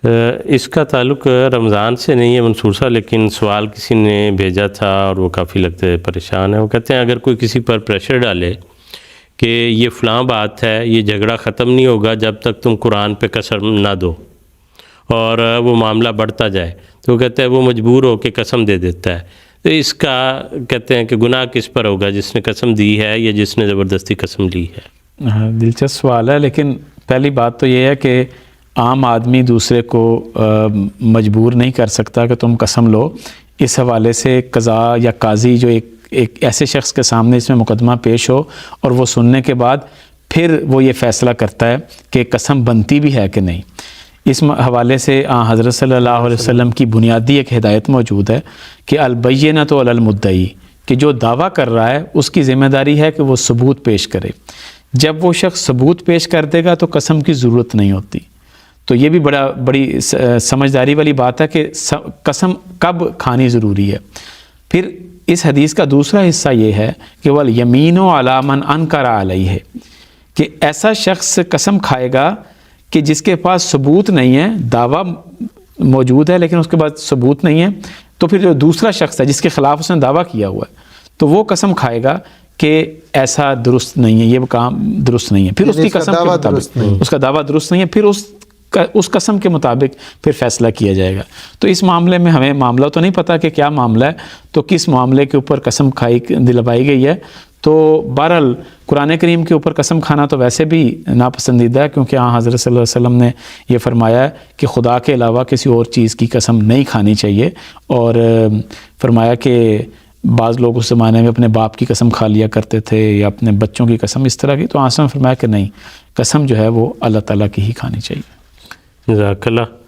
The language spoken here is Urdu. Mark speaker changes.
Speaker 1: اس کا تعلق رمضان سے نہیں ہے منصور صاحب، لیکن سوال کسی نے بھیجا تھا اور وہ کافی لگتے پریشان ہے. وہ کہتے ہیں اگر کوئی کسی پر پریشر ڈالے کہ یہ فلاں بات ہے، یہ جھگڑا ختم نہیں ہوگا جب تک تم قرآن پہ قسم نہ دو، اور وہ معاملہ بڑھتا جائے، تو وہ کہتے ہیں وہ مجبور ہو کے قسم دے دیتا ہے. تو اس کا کہتے ہیں کہ گناہ کس پر ہوگا، جس نے قسم دی ہے یا جس نے زبردستی قسم لی ہے؟
Speaker 2: دلچسپ سوال ہے، لیکن پہلی بات تو یہ ہے کہ عام آدمی دوسرے کو مجبور نہیں کر سکتا کہ تم قسم لو. اس حوالے سے قضاء یا قاضی جو ایک ایسے شخص کے سامنے اس میں مقدمہ پیش ہو اور وہ سننے کے بعد پھر وہ یہ فیصلہ کرتا ہے کہ قسم بنتی بھی ہے کہ نہیں. اس حوالے سے حضرت صلی اللہ علیہ وسلم کی بنیادی ایک ہدایت موجود ہے کہ البینۃ علی المدعی، کہ جو دعویٰ کر رہا ہے اس کی ذمہ داری ہے کہ وہ ثبوت پیش کرے. جب وہ شخص ثبوت پیش کر دے گا تو قسم کی ضرورت نہیں ہوتی. تو یہ بھی بڑی سمجھداری والی بات ہے کہ قسم کب کھانی ضروری ہے. پھر اس حدیث کا دوسرا حصہ یہ ہے کہ والیمین علی من انکر علیہ، کہ ایسا شخص قسم کھائے گا کہ جس کے پاس ثبوت نہیں ہے، دعویٰ موجود ہے لیکن اس کے بعد ثبوت نہیں ہے، تو پھر جو دوسرا شخص ہے جس کے خلاف اس نے دعویٰ کیا ہوا ہے تو وہ قسم کھائے گا کہ ایسا درست نہیں ہے، یہ کام درست نہیں ہے. پھر اس کی قسم کے مطابق اس کا دعویٰ درست نہیں ہے، پھر اس قسم کے مطابق پھر فیصلہ کیا جائے گا. تو اس معاملے میں ہمیں معاملہ تو نہیں پتہ کہ کیا معاملہ ہے، تو کس معاملے کے اوپر قسم دلوائی گئی ہے. تو بہرحال قرآن کریم کے اوپر قسم کھانا تو ویسے بھی ناپسندیدہ ہے، کیونکہ حضرت صلی اللہ علیہ وسلم نے یہ فرمایا ہے کہ خدا کے علاوہ کسی اور چیز کی قسم نہیں کھانی چاہیے. اور فرمایا کہ بعض لوگ اس زمانے میں اپنے باپ کی قسم کھا لیا کرتے تھے یا اپنے بچوں کی قسم اس طرح کی. تو آسان فرمایا کہ نہیں، قسم جو ہے وہ اللہ تعالیٰ کی ہی کھانی چاہیے.
Speaker 1: جزاک اللہ.